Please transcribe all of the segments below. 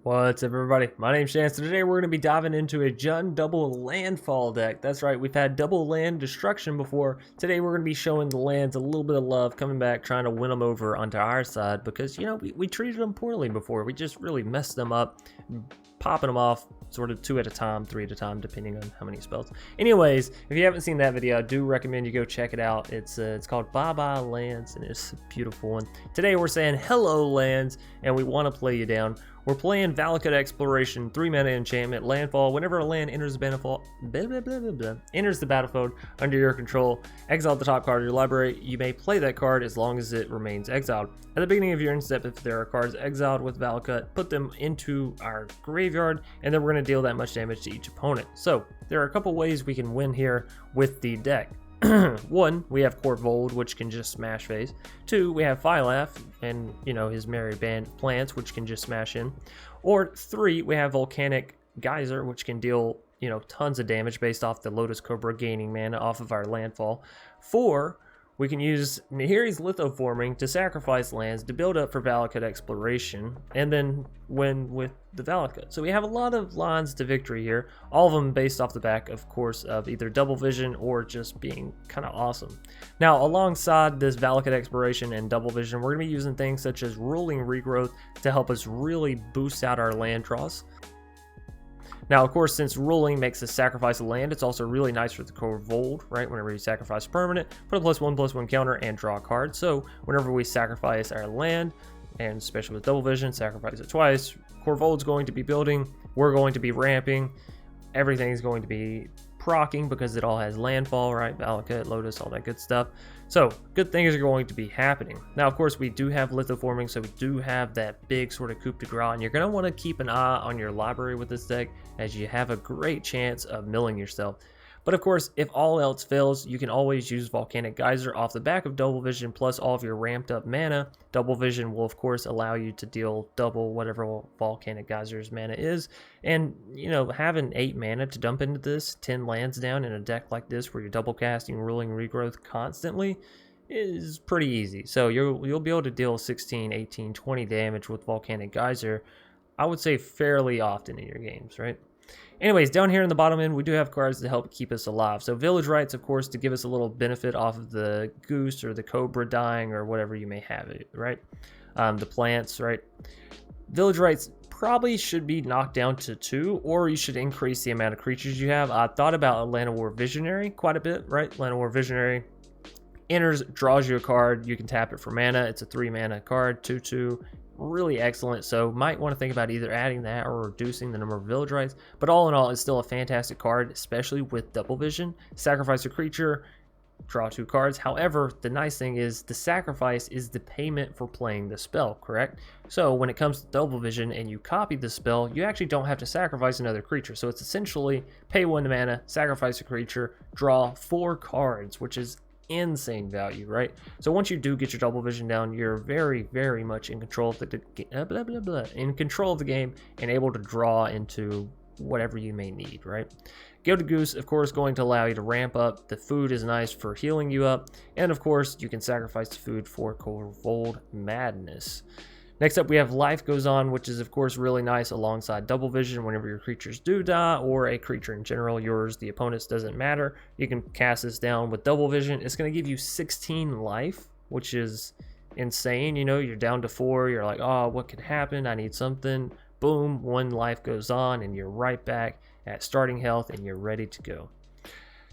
What's up, everybody? My name's Chance, and today we're going to be diving into a Jund Double Landfall deck. That's right, we've had double land destruction before. Today we're going to be showing the lands a little bit of love, coming back, trying to win them over onto our side, because, you know, we treated them poorly before. We just really messed them up, popping them off sort of 2 at a time, 3 at a time, depending on how many spells. Anyways, if you haven't seen that video, I do recommend you go check it out. It's called Bye-Bye Lands, and it's a beautiful one. Today we're saying hello lands, and we want to play you down. We're playing Valakut Exploration, 3-mana enchantment, landfall. Whenever a land enters the battlefield, under your control, exile the top card of your library. You may play that card as long as it remains exiled. At the beginning of your end step, if there are cards exiled with Valakut, put them into our graveyard, and then we're going to deal that much damage to each opponent. So there are a couple ways we can win here with the deck. 1, we have Korvold, which can just smash face. 2, we have Fae-Cursed and, you know, his merry band of plants, which can just smash in. Or 3, we have Volcanic Geyser, which can deal, you know, tons of damage based off the Lotus Cobra gaining mana off of our landfall. 4, we can use Nahiri's Lithoforming to sacrifice lands to build up for Valakut Exploration, and then win with the Valakut. So we have a lot of lines to victory here, all of them based off the back, of course, of either double vision or just being kind of awesome. Now, alongside this Valakut Exploration and double vision, we're going to be using things such as Rolling Regrowth to help us really boost out our land draws. Now, of course, since ruling makes us sacrifice a land, it's also really nice for the Korvold, right? Whenever you sacrifice a permanent, put a +1/+1 counter and draw a card. So whenever we sacrifice our land, and especially with double vision, sacrifice it twice, Korvold's going to be building, we're going to be ramping, everything's going to be procking because it all has landfall, right? Valakut, Lotus, all that good stuff. So good things are going to be happening. Now, of course, we do have Lithoforming, so we do have that big sort of coup de grace, and you're going to want to keep an eye on your library with this deck, as you have a great chance of milling yourself. But of course, if all else fails, you can always use Volcanic Geyser off the back of Double Vision plus all of your ramped up mana. Double Vision will of course allow you to deal double whatever Volcanic Geyser's mana is. And, you know, having 8 mana to dump into this, 10 lands down in a deck like this where you're double casting Rolling Regrowth constantly is pretty easy. So you'll be able to deal 16, 18, 20 damage with Volcanic Geyser, I would say fairly often in your games, right? Anyways, down here in the bottom end, we do have cards to help keep us alive. So Village Rites, of course, to give us a little benefit off of the goose or the cobra dying or whatever you may have it, right? The plants, right? Village Rites probably should be knocked down to 2, or you should increase the amount of creatures you have. I thought about Landfall Visionary quite a bit, right? Landfall Visionary enters, draws you a card. You can tap it for mana. It's a 3-mana card, 2/2. Really excellent, so might want to think about either adding that or reducing the number of Village Rites. But all in all, it's still a fantastic card, especially with double vision. Sacrifice a creature, draw 2 cards. However, the nice thing is the sacrifice is the payment for playing the spell, correct? So when it comes to double vision and you copy the spell, you actually don't have to sacrifice another creature. So it's essentially pay 1 mana, sacrifice a creature, draw 4 cards, which is insane value, right? So once you do get your double vision down, you're very, very much in control of the game and able to draw into whatever you may need, right? Gilded Goose, of course, going to allow you to ramp up. The food is nice for healing you up, and of course, you can sacrifice the food for Korvold Madness. Next up, we have Life Goes On, which is, of course, really nice alongside Double Vision whenever your creatures do die, or a creature in general, yours, the opponent's, doesn't matter. You can cast this down with Double Vision. It's going to give you 16 life, which is insane. You know, you're down to 4. You're like, oh, what could happen? I need something. Boom, 1 life goes on, and you're right back at starting health, and you're ready to go.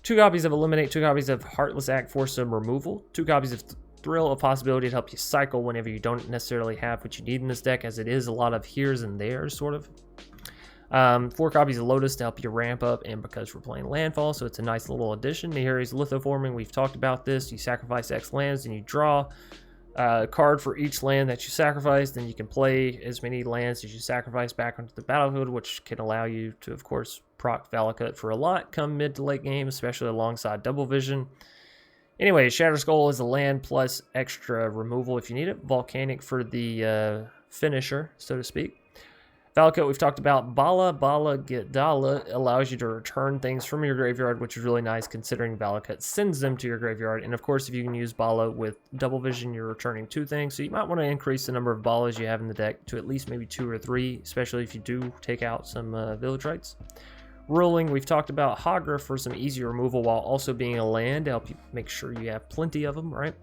2 copies of Eliminate, 2 copies of Heartless Act for some removal, 2 copies of Thrill, a possibility to help you cycle whenever you don't necessarily have what you need in this deck, as it is a lot of here's and there's, sort of. 4 copies of Lotus to help you ramp up, and because we're playing Landfall, so it's a nice little addition. Nahiri's Lithoforming, we've talked about this. You sacrifice X lands, and you draw a card for each land that you sacrifice. Then you can play as many lands as you sacrifice back onto the battlefield, which can allow you to, of course, proc Valakut for a lot come mid to late game, especially alongside Double Vision. Anyway, Shatterskull is a land plus extra removal if you need it. Volcanic for the finisher, so to speak. Valakut, we've talked about. Bala Ged allows you to return things from your graveyard, which is really nice considering Valakut sends them to your graveyard. And of course, if you can use Bala with double vision, you're returning 2 things. So you might want to increase the number of Balas you have in the deck to at least maybe 2 or 3, especially if you do take out some Village Rites. Ruling, we've talked about Hagra for some easy removal while also being a land to help you make sure you have plenty of them, right?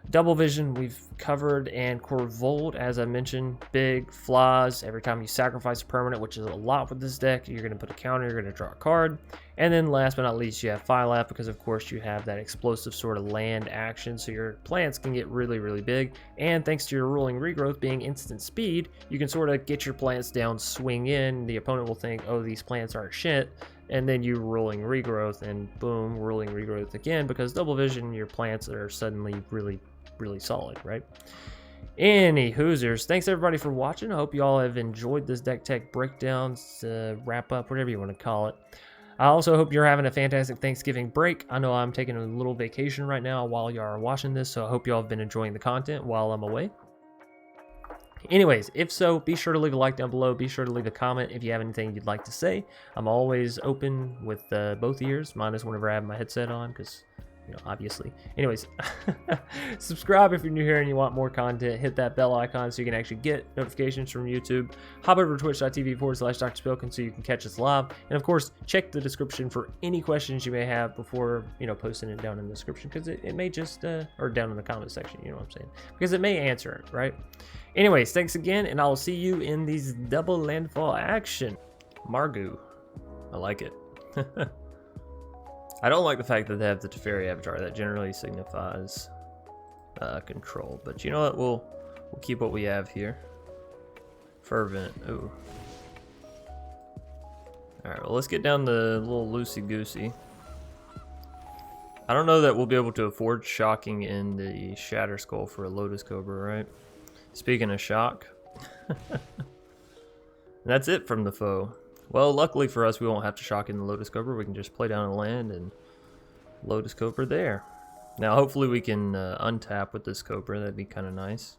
Double vision we've covered, and Korvold, as I mentioned, big flaws. Every time you sacrifice a permanent, which is a lot with this deck, you're going to put a counter, you're going to draw a card. And then last but not least, you have Fae-Cursed, because of course you have that explosive sort of land action, so your plants can get really, really big. And thanks to your ruling regrowth being instant speed, you can sort of get your plants down, swing in, the opponent will think, oh, these plants aren't shit. And then you ruling regrowth, and boom, ruling regrowth again, because double vision, your plants are suddenly really solid, right? Any hoosers, thanks everybody for watching. I hope you all have enjoyed this deck tech breakdowns, wrap up, whatever you want to call it. I also hope you're having a fantastic Thanksgiving break. I know I'm taking a little vacation right now while you are watching this, so I hope you all have been enjoying the content while I'm away. Anyways, if so, be sure to leave a like down below. Be sure to leave a comment if you have anything you'd like to say. I'm always open with both ears, minus whenever I have my headset on, because, you know, obviously. Anyways, subscribe if you're new here and you want more content. Hit that bell icon so you can actually get notifications from YouTube. Hop over to twitch.tv/DrSpilkin so you can catch us live. And of course, check the description for any questions you may have before, you know, posting it down in the description, because it may just, or down in the comment section, you know what I'm saying? Because it may answer it, right? Anyways, thanks again, and I will see you in these double landfall action. Margu. I like it. I don't like the fact that they have the Teferi avatar. That generally signifies control. But you know what? We'll keep what we have here. Fervent. Ooh. Alright, well, let's get down the little loosey-goosey. I don't know that we'll be able to afford shocking in the Shatterskull for a Lotus Cobra, right? Speaking of shock. That's it from the foe. Well, luckily for us, we won't have to shock in the Lotus Cobra. We can just play down a land and Lotus Cobra there. Now, hopefully we can untap with this Cobra. That'd be kind of nice.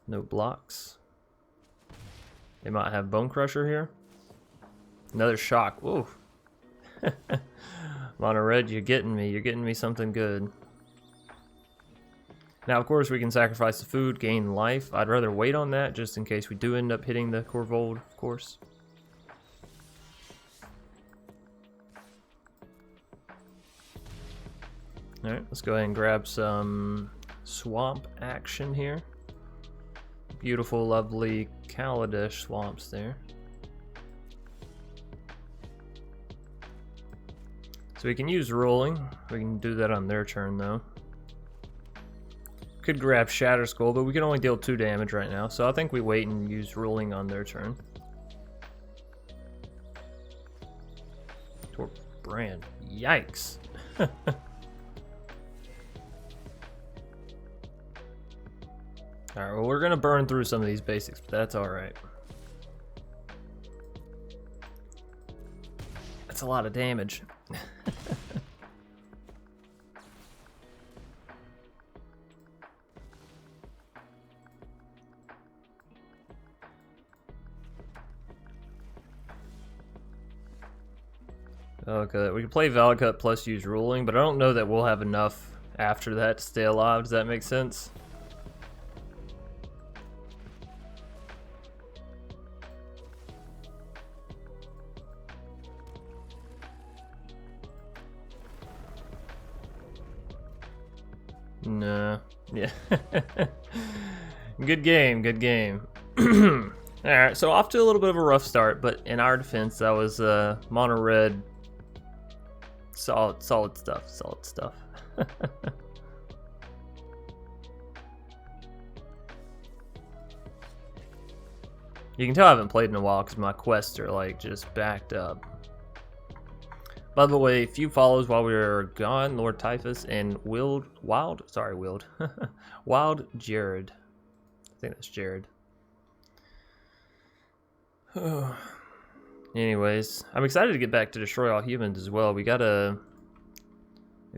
No blocks. They might have Bone Crusher here. Another shock. Whoa. Mono Red, you're getting me. You're getting me something good. Now, of course, we can sacrifice the food, gain life. I'd rather wait on that just in case we do end up hitting the Korvold, of course. Alright, let's go ahead and grab some swamp action here. Beautiful, lovely Kaladesh swamps there. So we can use rolling. We can do that on their turn, though. Could grab Shatterskull, but we can only deal 2 damage right now, so I think we wait and use ruling on their turn. Torp Brand. Yikes. Alright, well, we're gonna burn through some of these basics, but that's alright. That's a lot of damage. Okay, we can play Valakut plus use ruling, but I don't know that we'll have enough after that to stay alive. Does that make sense? No. Yeah. Good game, good game. Alright, so off to a little bit of a rough start, but in our defense, that was mono red. Solid stuff, solid stuff. You can tell I haven't played in a while because my quests are like just backed up. By the way, few follows while we were gone, Lord Typhus and Wild Jared. I think that's Jared. Anyways, I'm excited to get back to Destroy All Humans as well. We got a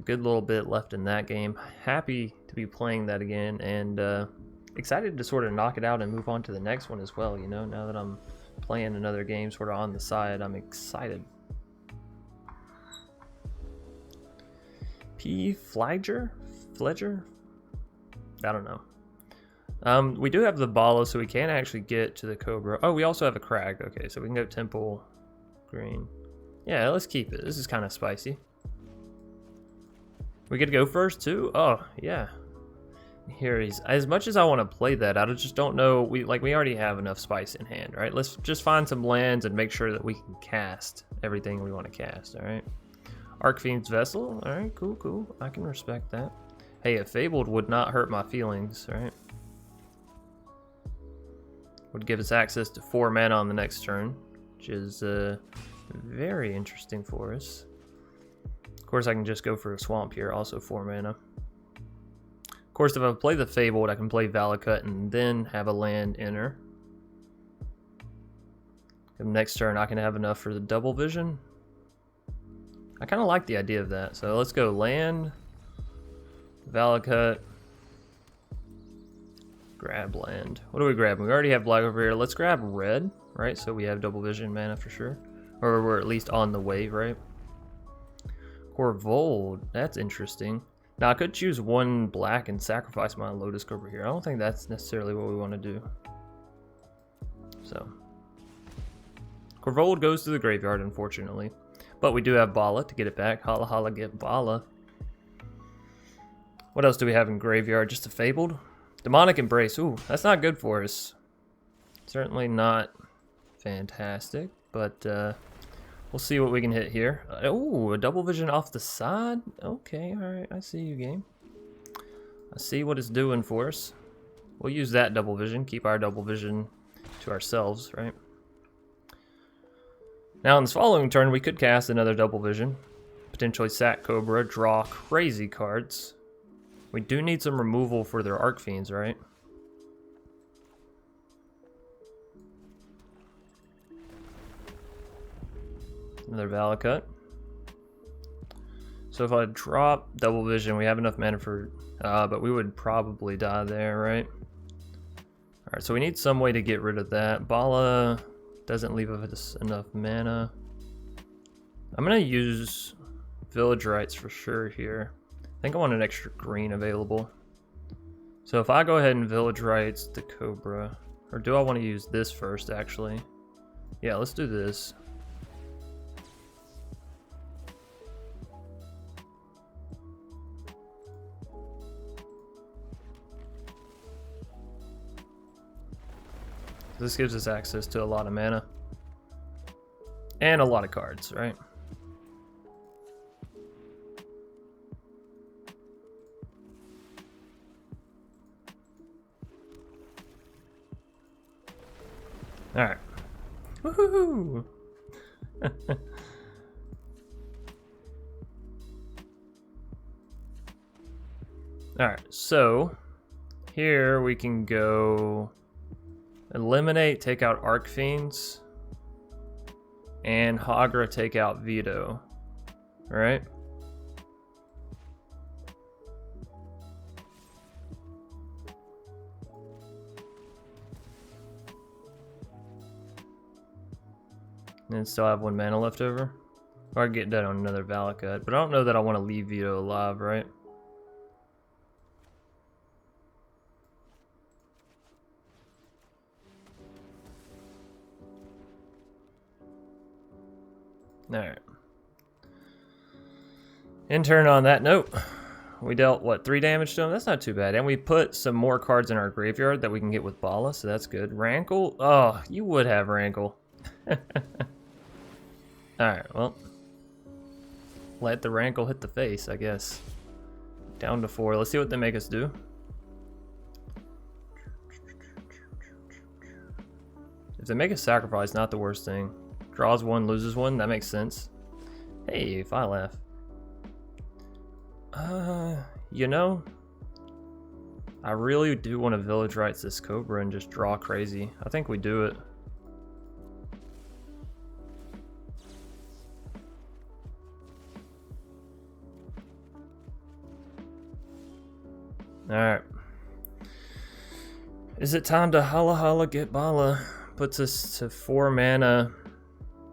good little bit left in that game. Happy to be playing that again, and excited to sort of knock it out and move on to the next one as well, you know, now that I'm playing another game sort of on the side. I'm excited. Fledger? I don't know. We do have the Bala, so we can actually get to the Cobra. Oh, we also have a Crag. Okay, so we can go Temple Green. Yeah, let's keep it. This is kind of spicy. We get to go first too? Oh, yeah. Here he's, as much as I want to play that, I just don't know. We already have enough spice in hand, right? Let's just find some lands and make sure that we can cast everything we want to cast, all right? Arcfiend's Vessel, all right, cool. I can respect that. Hey, a Fabled would not hurt my feelings, right? Would give us access to 4 mana on the next turn, which is very interesting for us. Of course, I can just go for a Swamp here, also 4 mana. Of course, if I play the Fabled, I can play Valakut and then have a land enter. And next turn, I can have enough for the Double Vision. I kind of like the idea of that. So let's go land, Valakut, grab land. What do we grab? We already have black over here. Let's grab red, right? So we have Double Vision mana for sure. Or we're at least on the wave, right? Korvold, that's interesting. Now I could choose 1 black and sacrifice my Lotus Cobra here. I don't think that's necessarily what we want to do. So Korvold goes to the graveyard, unfortunately. But we do have Bala to get it back. Holla holla, get Bala. What else do we have in graveyard? Just a Fabled? Demonic Embrace. Ooh, that's not good for us. Certainly not fantastic, but we'll see what we can hit here. Ooh, a Double Vision off the side? Okay, alright, I see you, game. I see what it's doing for us. We'll use that Double Vision, keep our Double Vision to ourselves, right? Now, in this following turn, we could cast another Double Vision. Potentially sack Cobra, draw crazy cards. We do need some removal for their Arcfiends, right? Another Valakut. So if I drop Double Vision, we have enough mana for... but we would probably die there, right? Alright, so we need some way to get rid of that. Bala doesn't leave us enough mana. I'm going to use Village Rites for sure here. I think I want an extra green available. So if I go ahead and Village Rites the Cobra, or do I want to use this first actually? Yeah, let's do this. This gives us access to a lot of mana. And a lot of cards, right? Alright. Woohoo! Alright, so here we can go eliminate, take out Arcfiends, and Hagra take out Veto. Alright? And still have 1 mana left over. Or I can get that on another Valakut, but I don't know that I want to leave Veto alive, right? Alright. In turn, on that note, we dealt, what, 3 damage to him? That's not too bad. And we put some more cards in our graveyard that we can get with Bala, so that's good. Rankle? Oh, you would have Rankle. Alright, well. Let the Rankle hit the face, I guess. Down to 4. Let's see what they make us do. If they make a sacrifice, not the worst thing. Draws 1, loses 1, that makes sense. Hey, if I laugh. You know, I really do want to Village Rites this Cobra and just draw crazy. I think we do it. Alright. Is it time to holla holla get Bala? puts us to 4 mana.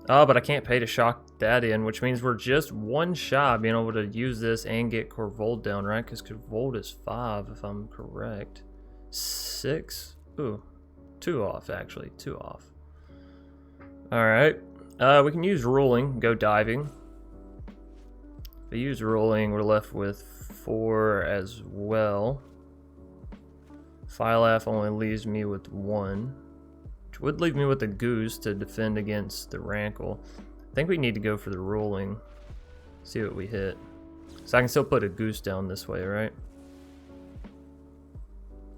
Oh, but I can't pay to shock that in, which means we're just one shot being able to use this and get Korvold down, right? Because Korvold is 5, if I'm correct. 6? Ooh, 2 off, actually. 2 off. Alright. We can use Ruling, go diving. If we use Ruling, we're left with 4 as well. Phylath only leaves me with 1. Which would leave me with a Goose to defend against the Rankle. I think we need to go for the Ruling. See what we hit. So I can still put a Goose down this way, right?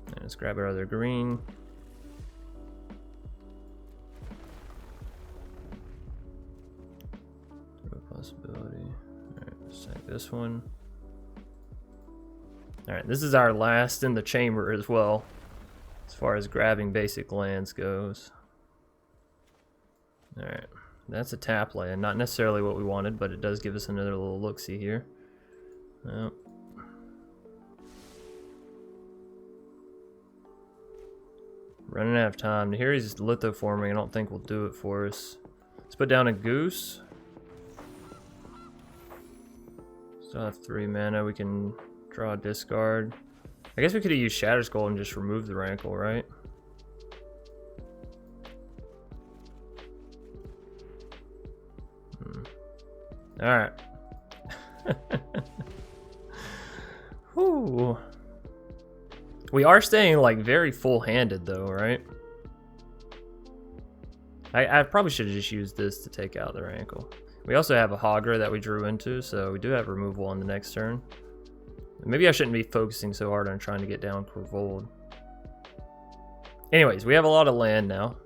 And let's grab our other green. Possibility. Alright, let's take this one. Alright, this is our last in the chamber as well, as far as grabbing basic lands goes. Alright, that's a tap land. Not necessarily what we wanted, but it does give us another little look-see here. Well, running out of time. Nahiri's Lithoforming. I don't think will do it for us. Let's put down a Goose. Still have 3 mana. We can draw a discard. I guess we could have used Shatterskull and just removed the Rankle, right? Alright. Whew. We are staying like very full-handed though, right? I probably should have just used this to take out the Rankle. We also have a Hagra that we drew into, so we do have removal on the next turn. Maybe I shouldn't be focusing so hard on trying to get down Korvold. Anyways, we have a lot of land now.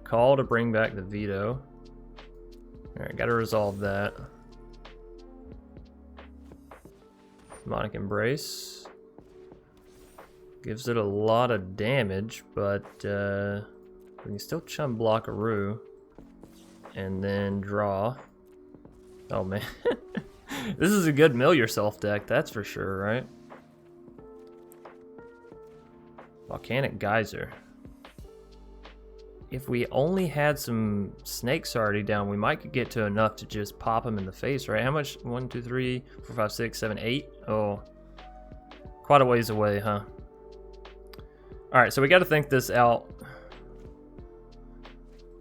Call to bring back the veto. Alright, gotta resolve that. Demonic Embrace. Gives it a lot of damage, but we can still chum block a Roo. And then draw. Oh man. This is a good mill yourself deck, that's for sure, right? Volcanic Geyser. If we only had some snakes already down, we might get to enough to just pop them in the face, right? How much? 1, 2, 3, 4, 5, 6, 7, 8? Oh. Quite a ways away, huh? Alright, so we gotta think this out.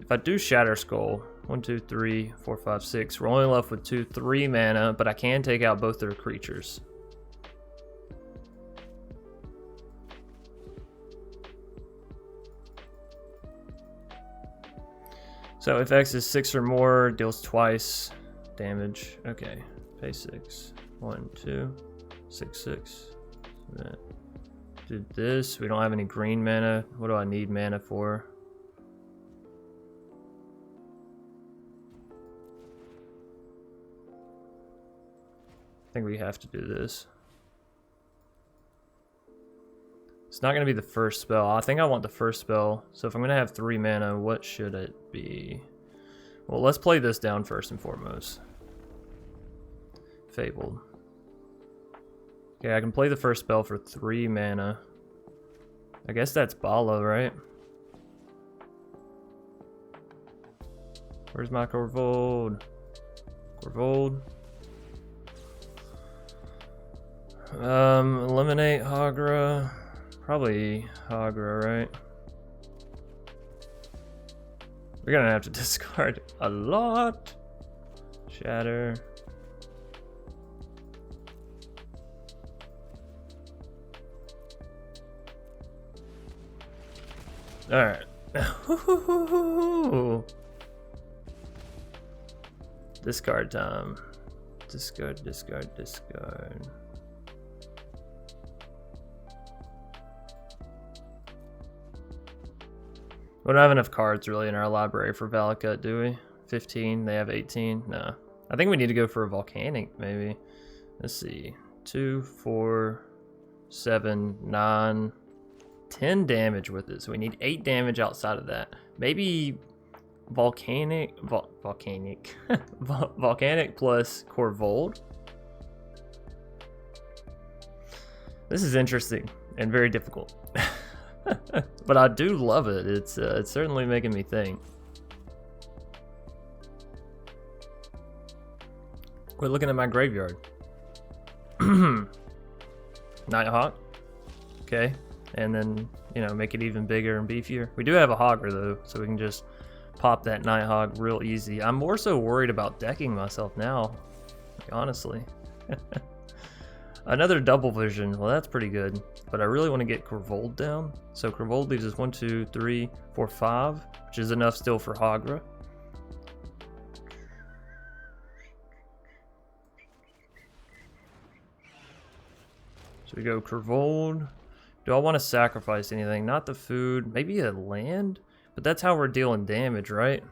If I do Shatterskull, 1, 2, 3, 4, 5, 6. We're only left with 2, 3 mana, but I can take out both their creatures. So if X is 6 or more, deals twice damage. Okay, pay 6. 1, 2, 6, 6. Do this. We don't have any green mana. What do I need mana for? I think we have to do this. It's not going to be the first spell. I think I want the first spell. So if I'm going to have 3 mana, what should it be? Well, let's play this down first and foremost. Fabled. Okay, I can play the first spell for 3 mana. I guess that's Bala, right? Where's my Korvold? Korvold. Eliminate Hagra. Probably Hagra, right? We're gonna have to discard a lot. Shatter. Alright. Discard time. Discard, discard, discard. We don't have enough cards really in our library for Valakut, do we? 15, they have 18. No. I think we need to go for a Volcanic, maybe. Let's see. 2, 4, 7, 9, 10 damage with it. So we need 8 damage outside of that. Maybe Volcanic Volcanic plus Korvold. This is interesting and very difficult. But I do love it. It's certainly making me think. Quit looking at my graveyard. Nighthawk. Okay. And then, you know, make it even bigger and beefier. We do have a Hogger though, so we can just pop that Nighthawk real easy. I'm more so worried about decking myself now, honestly. Another double vision. Well, that's pretty good. But I really want to get Korvold down. So Korvold leaves us 1, 2, 3, 4, 5, which is enough still for Hagra. So we go Korvold. Do I want to sacrifice anything? Not the food. Maybe a land? But that's how we're dealing damage, right?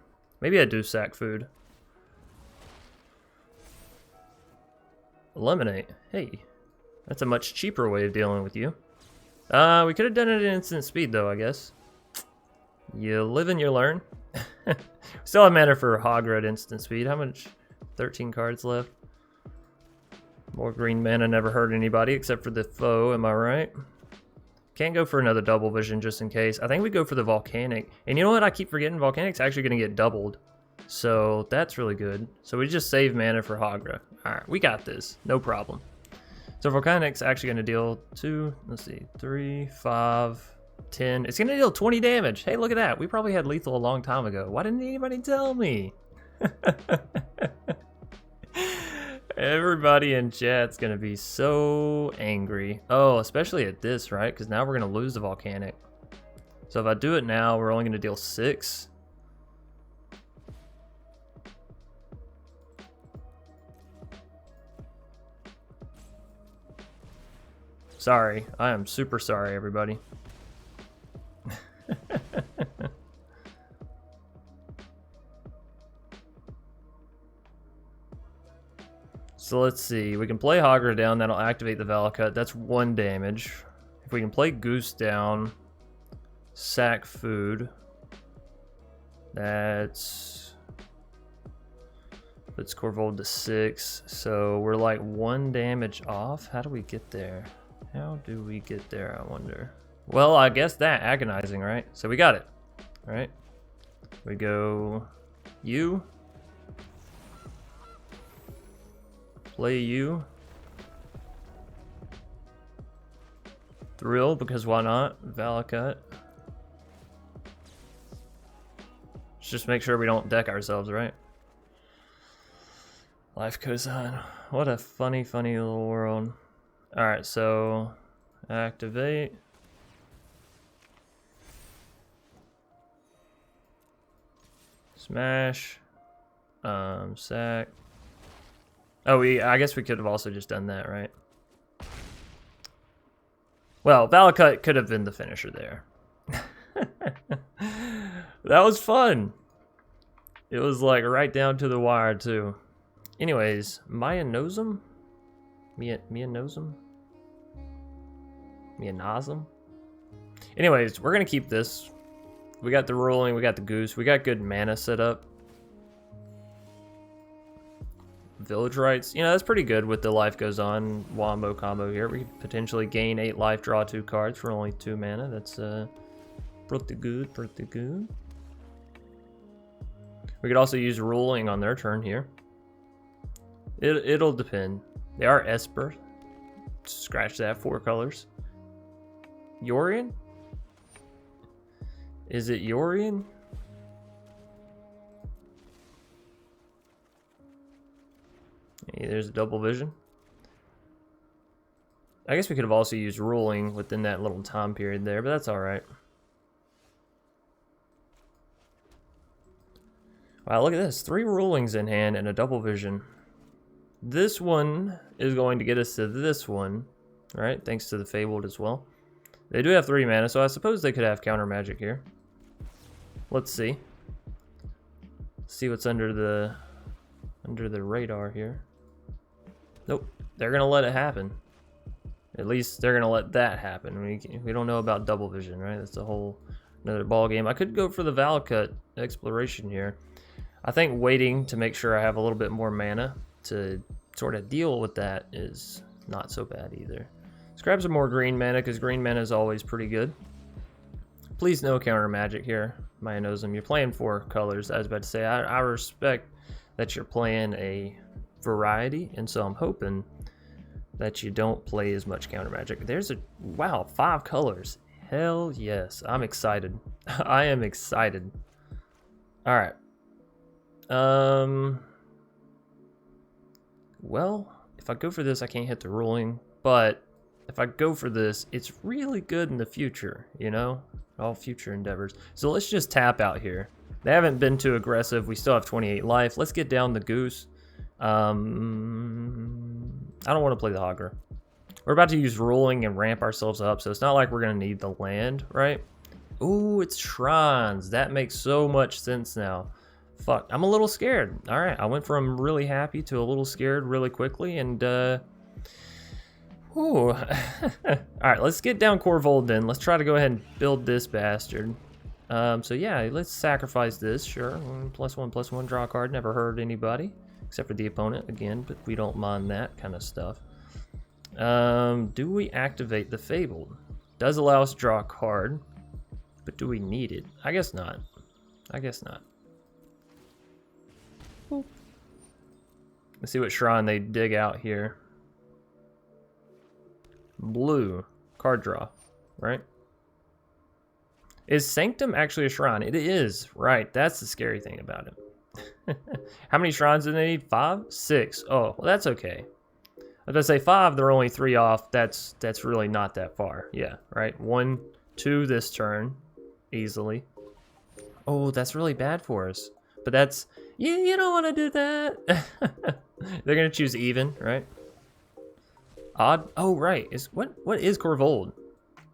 Maybe I do sack food. Eliminate. Hey, that's a much cheaper way of dealing with you. We could have done it at instant speed though, I guess. You live and you learn. Still have mana for Hagra at instant speed. How much? 13 cards left. More green mana never hurt anybody except for the foe, am I right? Can't go for another double vision just in case. I think we go for the Volcanic. And you know what? I keep forgetting Volcanic's actually going to get doubled. So that's really good. So we just save mana for Hagra. Alright, we got this. No problem. So Volcanic's actually going to deal 2, let's see, 3, 5, 10. It's going to deal 20 damage. Hey, look at that. We probably had lethal a long time ago. Why didn't anybody tell me? Everybody in chat's gonna be so angry. Oh, especially at this, right? Because now we're gonna lose the Volcanic. So if I do it now, we're only gonna deal 6. Sorry, I am super sorry, everybody. So let's see, we can play Hagra down, that'll activate the Valakut, that's 1 damage. If we can play Goose down, sack food, that's puts Korvold to 6, so we're like 1 damage off. How do we get there? How do we get there, I wonder? Well, I guess that, agonizing, right? So we got it, right? We go you. Play you. Thrill, because why not? Valakut. Let's just make sure we don't deck ourselves, right? Life goes on. What a funny, funny little world. Alright, so activate. Smash. Sack. Oh, I guess we could have also just done that, right? Well, Valakut could have been the finisher there. That was fun. It was like right down to the wire too. Anyways, Mia knows him? Mia knows him? Mia knows him? Anyways, we're gonna keep this. We got the rolling, we got the goose, we got good mana set up. Village Rites, you know, that's pretty good with the life goes on wombo combo here. We could potentially gain 8 life, draw 2 cards for only 2 mana. That's pretty good, pretty good. We could also use ruling on their turn here. It'll depend. They are Esper. Scratch that, 4 colors. Yorion? Is it Yorion? Hey, there's a double vision. I guess we could have also used ruling within that little time period there, but that's alright. Wow, look at this. 3 rulings in hand and a double vision. This one is going to get us to this one, right? Thanks to the Fabled as well. They do have 3 mana, so I suppose they could have counter magic here. Let's see. See what's under the radar here. Nope, they're gonna let it happen. At least they're gonna let that happen. We don't know about double vision, right? That's a whole another ball game. I could go for the Valakut Exploration here. I think waiting to make sure I have a little bit more mana to sort of deal with that is not so bad either. Let's grab some more green mana because green mana is always pretty good. Please no counter magic here. Myonosm, you're playing 4 colors. I was about to say, I respect that you're playing a variety, and so I'm hoping that you don't play as much counter magic. There's a, wow, 5 colors. Hell yes, I'm excited. I am excited. All right. Well, if I go for this, I can't hit the ruling, but if I go for this, it's really good in the future, you know? All future endeavors. So let's just tap out here. They haven't been too aggressive. We still have 28 life. Let's get down the goose. I don't want to play the Hogger. We're about to use ruling and ramp ourselves up, so it's not like we're going to need the land, right? Ooh, it's shrines. That makes so much sense now. Fuck, I'm a little scared. All right, I went from really happy to a little scared really quickly, and ooh. All right, let's get down Korvold then. Let's try to go ahead and build this bastard. So yeah, let's sacrifice this, sure. +1/+1, draw a card, never hurt anybody, except for the opponent, again, but we don't mind that kind of stuff. Do we activate the Fabled? Does allow us to draw a card, but do we need it? I guess not. I guess not. Boop. Let's see what shrine they dig out here. Blue. Card draw, right? Is Sanctum actually a shrine? It is, right. That's the scary thing about it. How many shrines do they need? 5? 6. Oh, well, that's okay. I was gonna say 5, they're only 3 off. That's really not that far. Yeah, right. 1, 2 this turn, easily. Oh, that's really bad for us. But that's, you don't want to do that. They're gonna choose even, right? Odd. Oh, right. What is Korvold?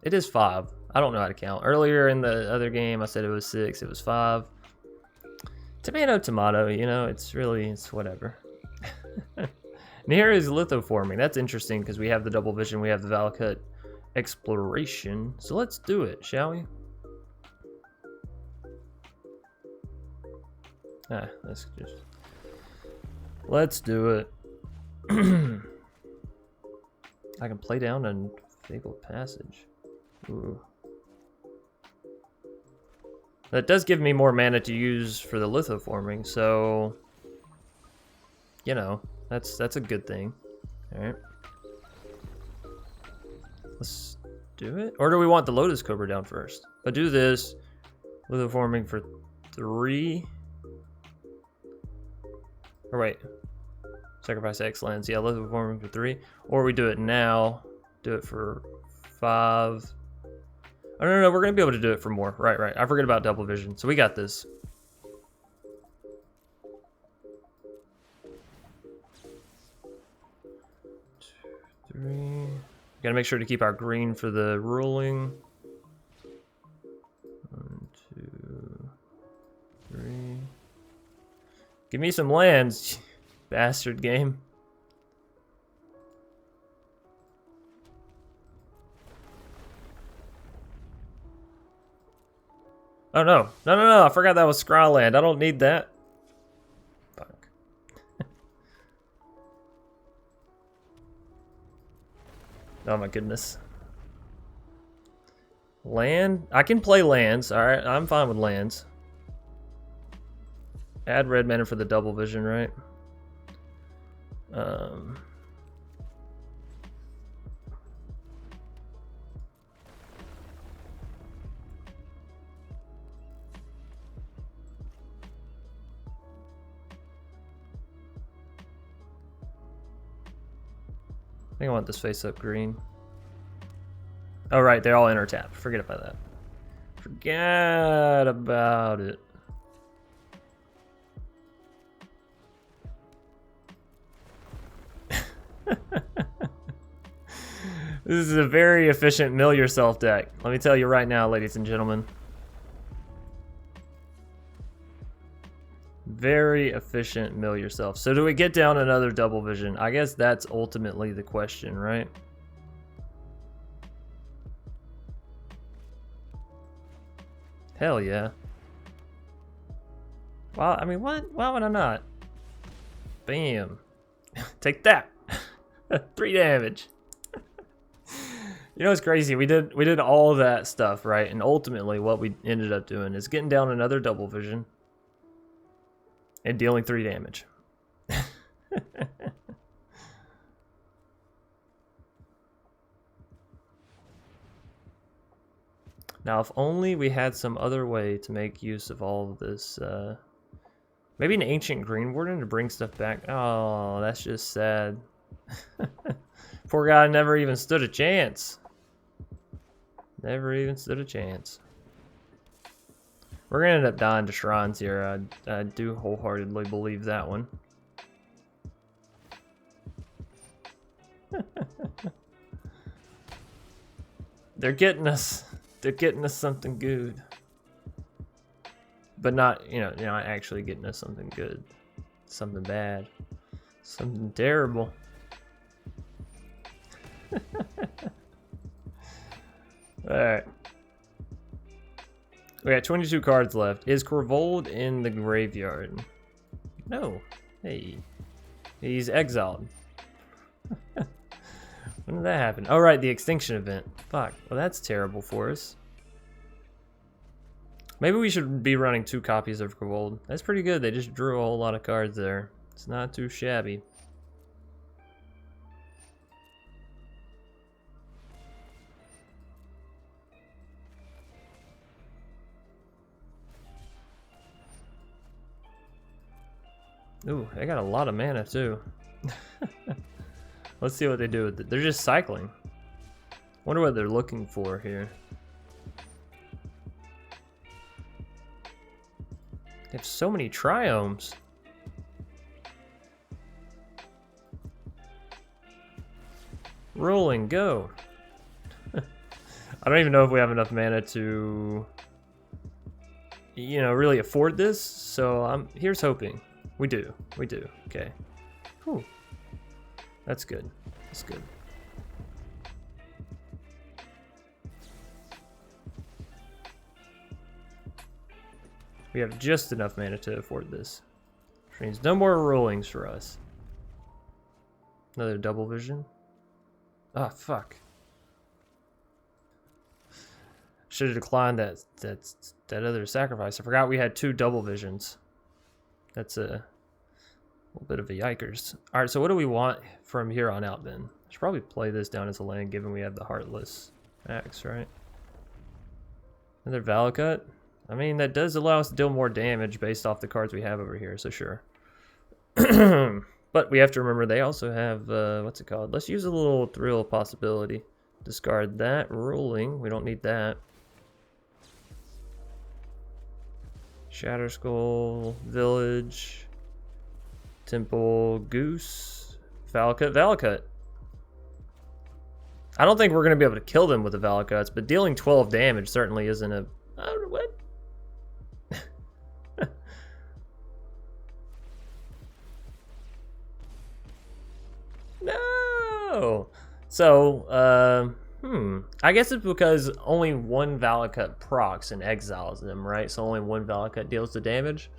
It is 5. I don't know how to count. Earlier in the other game, I said it was 6. It was 5. Tomato, tomato. You know, it's whatever. Nahiri is lithoforming. That's interesting because we have the double vision. We have the Valakut Exploration. So let's do it, shall we? Let's do it. I can play down and Fabled Passage. Ooh. That does give me more mana to use for the lithoforming, so you know, that's a good thing. Alright. Let's do it. Or do we want the Lotus Cobra down first? But do this. Lithoforming for 3. Or wait. Sacrifice X lands. Yeah, lithoforming for 3. Or we do it now. Do it for 5. Oh, no, we're going to be able to do it for more. Right. I forget about double vision. So we got this. Gotta make sure to keep our green for the ruling. 1, 2, 3. Give me some lands, bastard game. Oh no. No, I forgot that was Scry land. I don't need that. Fuck. Oh my goodness. Land? I can play lands. Alright, I'm fine with lands. Add red mana for the double vision, right? I think I want this face up green. Oh right, they're all enter tap. Forget about that. Forget about it. This is a very efficient mill yourself deck. Let me tell you right now, ladies and gentlemen. Very efficient mill yourself. So do we get down another double vision? I guess that's ultimately the question, right? Hell yeah. Well, I mean, what? Why would I not? Bam. Take that. 3 damage. You know, it's crazy. We did all that stuff, right? And ultimately what we ended up doing is getting down another double vision and dealing 3 damage. Now, if only we had some other way to make use of all of this, maybe an Ancient Green Warden to bring stuff back. Oh, that's just sad. Poor guy never even stood a chance. Never even stood a chance. We're gonna end up dying to shrines here. I do wholeheartedly believe that one. They're getting us. They're getting us something good. But not, you know, not actually getting us something good. Something bad. Something terrible. Alright. We got 22 cards left. Is Korvold in the graveyard? No. Hey. He's exiled. When did that happen? Oh, right, the extinction event. Fuck. Well, that's terrible for us. Maybe we should be running 2 copies of Korvold. That's pretty good. They just drew a whole lot of cards there. It's not too shabby. Ooh, they got a lot of mana too. Let's see what they do with it. They're just cycling. Wonder what they're looking for here. They have so many triomes. Roll and go. I don't even know if we have enough mana to, you know, really afford this. So here's hoping. We do. We do. Okay. Whew. That's good. That's good. We have just enough mana to afford this. Which means no more rollings for us. Another double vision. Ah, fuck. Should have declined that other sacrifice. I forgot we had 2 double visions. That's a little bit of a yikers. All right, so what do we want from here on out then? I should probably play this down as a land, given we have the Heartless Act, right? Another Valakut. I mean, that does allow us to deal more damage based off the cards we have over here, so sure. But we have to remember they also have, what's it called? Let's use a little thrill possibility. Discard that. Ruling. We don't need that. Shatterskull, Village, Temple, Goose, Valakut, Valakut. I don't think we're going to be able to kill them with the Valakuts, but dealing 12 damage certainly isn't a... I don't know what? No! So, I guess it's because only 1 Valakut procs and exiles them, right? So only 1 Valakut deals the damage.